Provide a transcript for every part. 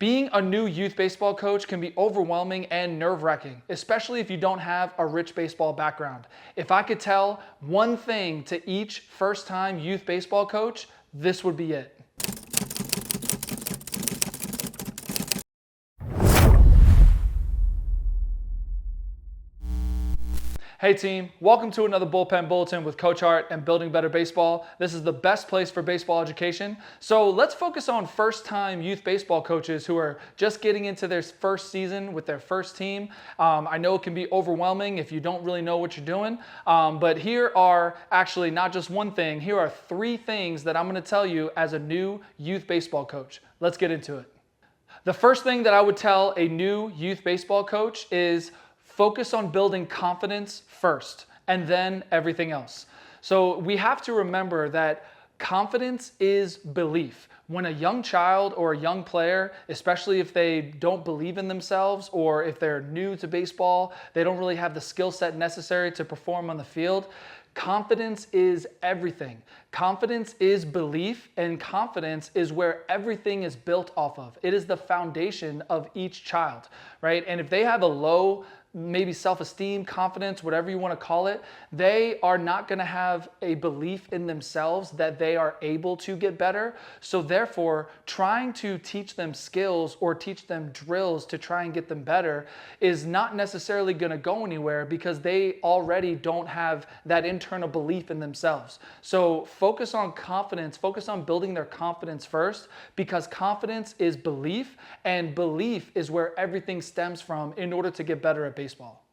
Being a new youth baseball coach can be overwhelming and nerve-wracking, especially if you don't have a rich baseball background. If I could tell one thing to each first-time youth baseball coach, this would be it. Hey team, welcome to another Bullpen Bulletin with Coach Hart and Building Better Baseball. This is the best place for baseball education. So let's focus on first-time youth baseball coaches who are just getting into their first season with their first team. I know it can be overwhelming if you don't really know what you're doing, but here are actually not just one thing, here are 3 things that I'm going to tell you as a new youth baseball coach. Let's get into it. The first thing that I would tell a new youth baseball coach is focus on building confidence first and then everything else. So we have to remember that confidence is belief. When a young child or a young player, especially if they don't believe in themselves or if they're new to baseball, they don't really have the skill set necessary to perform on the field, confidence is everything. Confidence is belief, and confidence is where everything is built off of. It is the foundation of each child, right? And if they have a low maybe self-esteem, confidence, whatever you want to call it, they are not going to have a belief in themselves that they are able to get better. So therefore, trying to teach them skills or teach them drills to try and get them better is not necessarily going to go anywhere because they already don't have that internal belief in themselves. So focus on confidence, focus on building their confidence first, because confidence is belief, and belief is where everything stems from in order to get better at baseball.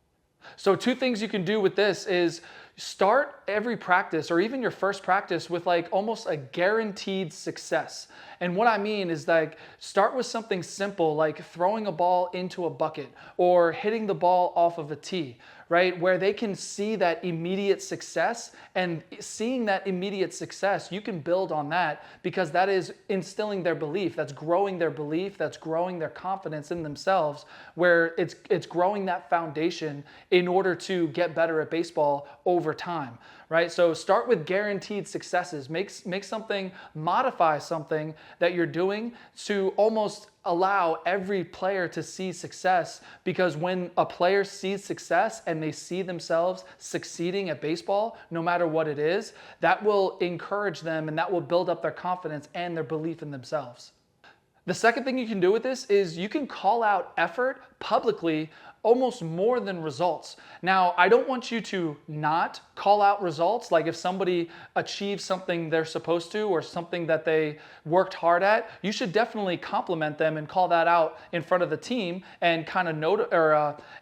So 2 things you can do with this is start every practice or even your first practice with like almost a guaranteed success. And what I mean is like start with something simple like throwing a ball into a bucket or hitting the ball off of a tee, right? Where they can see that immediate success, and seeing that immediate success, you can build on that because that is instilling their belief. That's growing their belief. That's growing their confidence in themselves, where it's growing that foundation in order to get better at baseball over time, right? So start with guaranteed successes. Make something, modify something that you're doing to almost allow every player to see success, because when a player sees success and they see themselves succeeding at baseball, no matter what it is, that will encourage them and that will build up their confidence and their belief in themselves. The second thing you can do with this is you can call out effort publicly almost more than results. Now, I don't want you to not call out results. Like if somebody achieves something they're supposed to or something that they worked hard at, you should definitely compliment them and call that out in front of the team and kind of note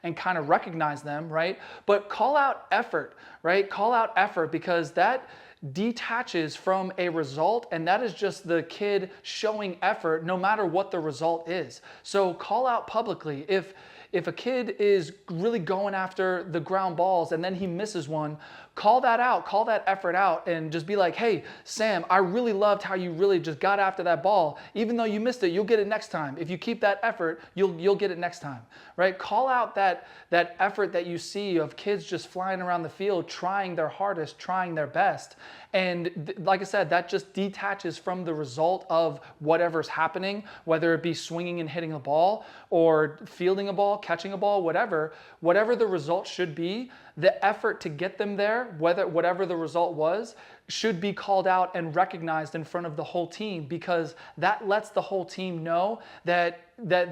and kind of recognize them, right? But call out effort, right? Call out effort, because that detaches from a result, and that is just the kid showing effort no matter what the result is. So call out publicly. If a kid is really going after the ground balls and then he misses one, call that out, call that effort out, and just be like, hey, Sam, I really loved how you really just got after that ball. Even though you missed it, you'll get it next time. If you keep that effort, you'll get it next time, right? Call out that effort that you see of kids just flying around the field, trying their hardest, trying their best. And like I said, that just detaches from the result of whatever's happening, whether it be swinging and hitting a ball or fielding a ball, catching a ball, whatever the result should be. The effort to get them there, whatever the result was, should be called out and recognized in front of the whole team, because that lets the whole team know that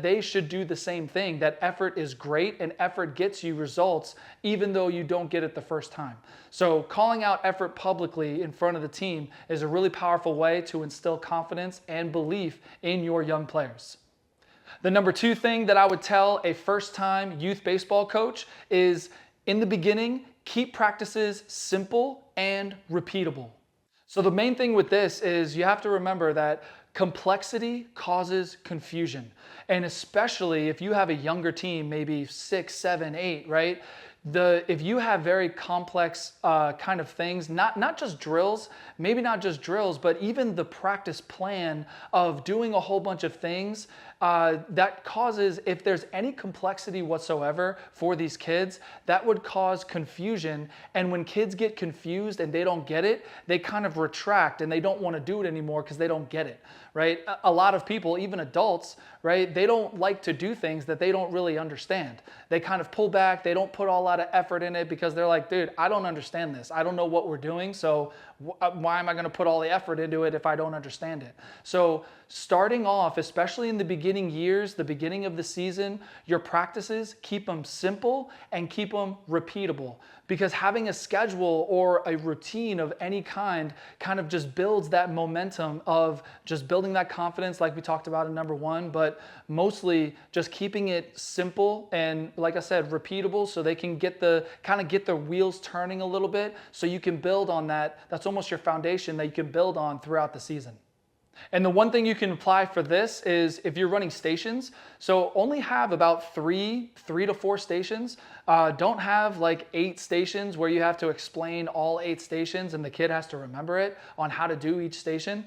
they should do the same thing, that effort is great and effort gets you results even though you don't get it the first time. So calling out effort publicly in front of the team is a really powerful way to instill confidence and belief in your young players. The number 2 thing that I would tell a first-time youth baseball coach is, in the beginning, keep practices simple and repeatable. So the main thing with this is you have to remember that complexity causes confusion. And especially if you have a younger team, maybe 6, 7, 8, right? If you have very complex kind of things, not just drills, maybe not just drills, but even the practice plan of doing a whole bunch of things, that causes, if there's any complexity whatsoever for these kids, that would cause confusion. And when kids get confused and they don't get it, they kind of retract and they don't want to do it anymore because they don't get it, right? A lot of people, even adults, right, they don't like to do things that they don't really understand. They kind of pull back, they don't put a lot of effort in it because they're like, dude, I don't understand this. I don't know what we're doing, so why am I going to put all the effort into it if I don't understand it? So starting off, especially in the beginning years, the beginning of the season, your practices, keep them simple and keep them repeatable, because having a schedule or a routine of any kind of just builds that momentum of just building that confidence like we talked about in number one, but mostly just keeping it simple and, like I said, repeatable, so they can get the wheels turning a little bit, so you can build on that. That's almost your foundation that you can build on throughout the season. And the one thing you can apply for this is if you're running stations, so only have about three to four stations. Don't have like 8 stations where you have to explain all 8 stations and the kid has to remember it on how to do each station.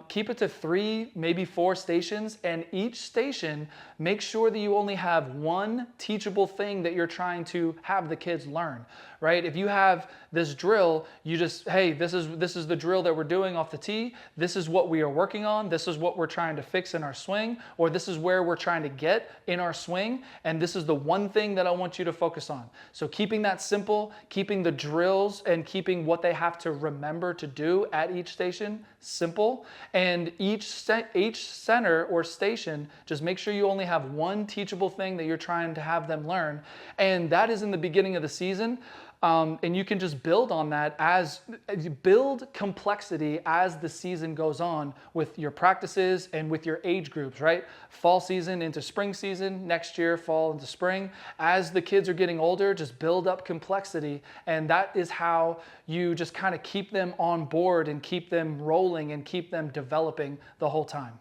Keep it to 3, maybe 4 stations, and each station, make sure that you only have one teachable thing that you're trying to have the kids learn, right? If you have this drill, you just, hey, this is the drill that we're doing off the tee. This is what we are working on. This is what we're trying to fix in our swing, or this is where we're trying to get in our swing. And this is the one thing that I want you to focus on. So keeping that simple, keeping the drills and keeping what they have to remember to do at each station simple, and each center or station, just make sure you only have one teachable thing that you're trying to have them learn. And that is in the beginning of the season. And you can just build on that as you build complexity as the season goes on with your practices and with your age groups, right? Fall season into spring season, next year, fall into spring. As the kids are getting older, just build up complexity. And that is how you just kind of keep them on board and keep them rolling and keep them developing the whole time.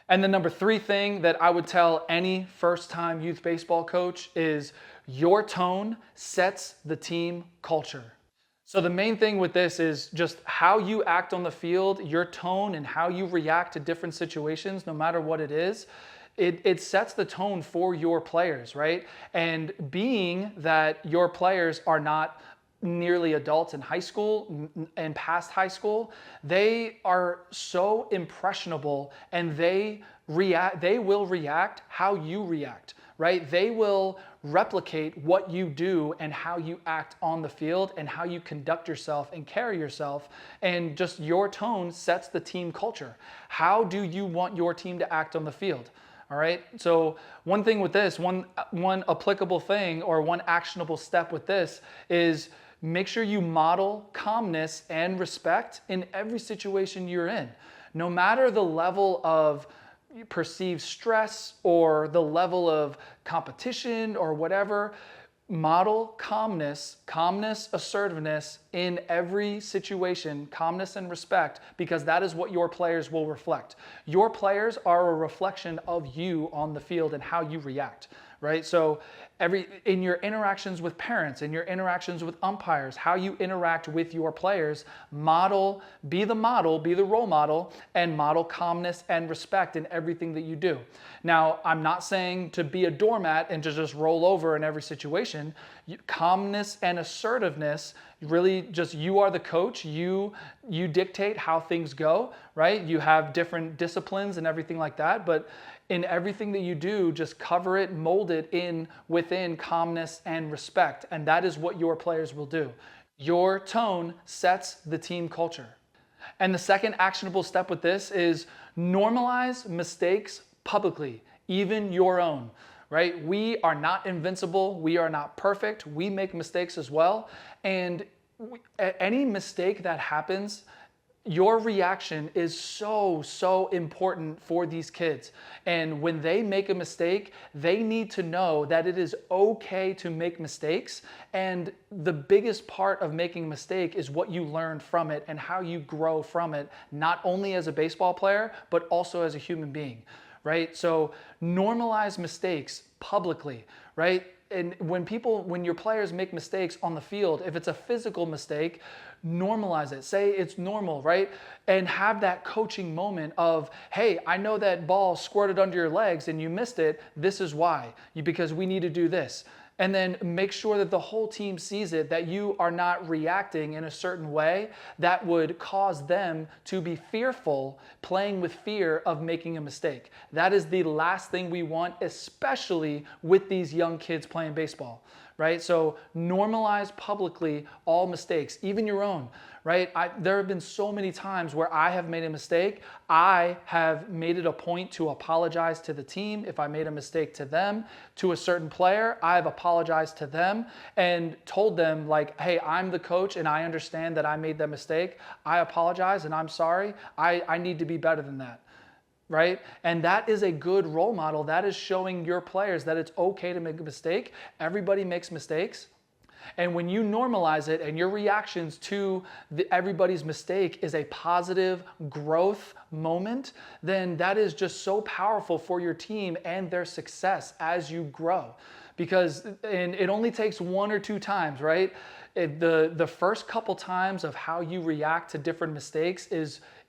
And the number 3 thing that I would tell any first-time youth baseball coach is your tone sets the team culture. So the main thing with this is just how you act on the field, your tone and how you react to different situations, no matter what it is. It sets the tone for your players, right? And being that your players are not nearly adults in high school and past high school, they are so impressionable, and they will react how you react, right? They will replicate what you do and how you act on the field and how you conduct yourself and carry yourself, and just your tone sets the team culture. How do you want your team to act on the field? All right. So one thing with this, one applicable thing or one actionable step with this is make sure you model calmness and respect in every situation you're in. No matter the level of perceived stress or the level of competition or whatever, model calmness, assertiveness in every situation, calmness and respect, because that is what your players will reflect. Your players are a reflection of you on the field and how you react, right? So in your interactions with parents, in your interactions with umpires, how you interact with your players, be the role model, and model calmness and respect in everything that you do. Now, I'm not saying to be a doormat and to just roll over in every situation. Calmness and assertiveness, really just, you are the coach, you dictate how things go, right? You have different disciplines and everything like that, but in everything that you do, just cover it, mold it within calmness and respect. And that is what your players will do. Your tone sets the team culture. And the second actionable step with this is normalize mistakes publicly, even your own, right? We are not invincible. We are not perfect. We make mistakes as well. And any mistake that happens, your reaction is so important for these kids. And when they make a mistake, they need to know that it is okay to make mistakes. And the biggest part of making a mistake is what you learn from it and how you grow from it, not only as a baseball player, but also as a human being, right? So normalize mistakes publicly, right? And when your players make mistakes on the field, if it's a physical mistake, normalize it. Say it's normal, right? And have that coaching moment of, hey, I know that ball squirted under your legs and you missed it. This is why, because we need to do this. And then make sure that the whole team sees it, that you are not reacting in a certain way that would cause them to be fearful, playing with fear of making a mistake. That is the last thing we want, especially with these young kids playing baseball, right? So normalize publicly all mistakes, even your own, right? There have been so many times where I have made a mistake. I have made it a point to apologize to the team if I made a mistake to them. To a certain player, I have apologized to them and told them, like, hey, I'm the coach and I understand that I made that mistake. I apologize and I'm sorry. I need to be better than that. Right? And that is a good role model. That is showing your players that it's okay to make a mistake. Everybody makes mistakes. And when you normalize it and your reactions to everybody's mistake is a positive growth moment, then that is just so powerful for your team and their success as you grow. And it only takes one or two times, right? The first couple times of how you react to different mistakes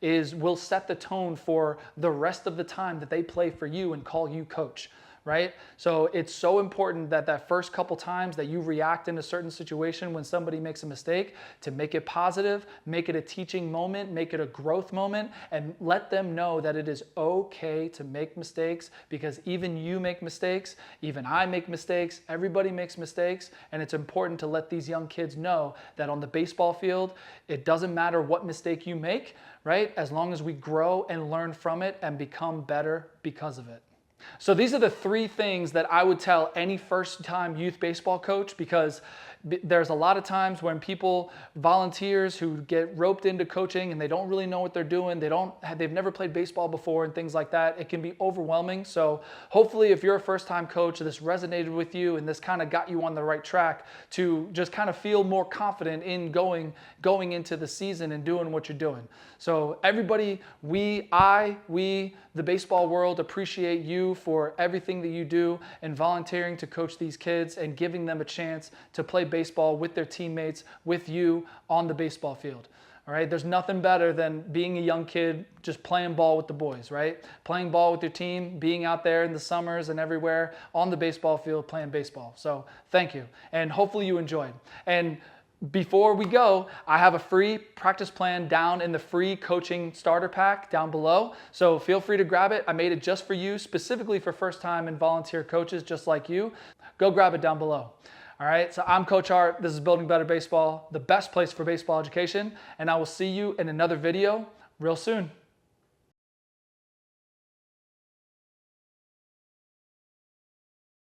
will set the tone for the rest of the time that they play for you and call you coach, right? So it's so important that first couple times that you react in a certain situation when somebody makes a mistake, to make it positive, make it a teaching moment, make it a growth moment, and let them know that it is okay to make mistakes, because even you make mistakes, even I make mistakes, everybody makes mistakes, and it's important to let these young kids know that on the baseball field, it doesn't matter what mistake you make, right? As long as we grow and learn from it and become better because of it. So these are the three things that I would tell any first-time youth baseball coach, because there's a lot of times when volunteers who get roped into coaching and they don't really know what they're doing, they've never played baseball before and things like that, it can be overwhelming. So hopefully if you're a first-time coach, this resonated with you and this kind of got you on the right track to just kind of feel more confident in going into the season and doing what you're doing. So everybody, the baseball world, appreciate you for everything that you do and volunteering to coach these kids and giving them a chance to play baseball with their teammates, with you on the baseball field. All right, there's nothing better than being a young kid just playing ball with the boys, right? Playing ball with your team, being out there in the summers and everywhere on the baseball field playing baseball. So thank you, and hopefully you enjoyed. And before we go, I have a free practice plan down in the free coaching starter pack down below. So feel free to grab it. I made it just for you, specifically for first-time and volunteer coaches just like you. Go grab it down below. All right, so I'm Coach Art. This is Building Better Baseball, the best place for baseball education, and I will see you in another video real soon.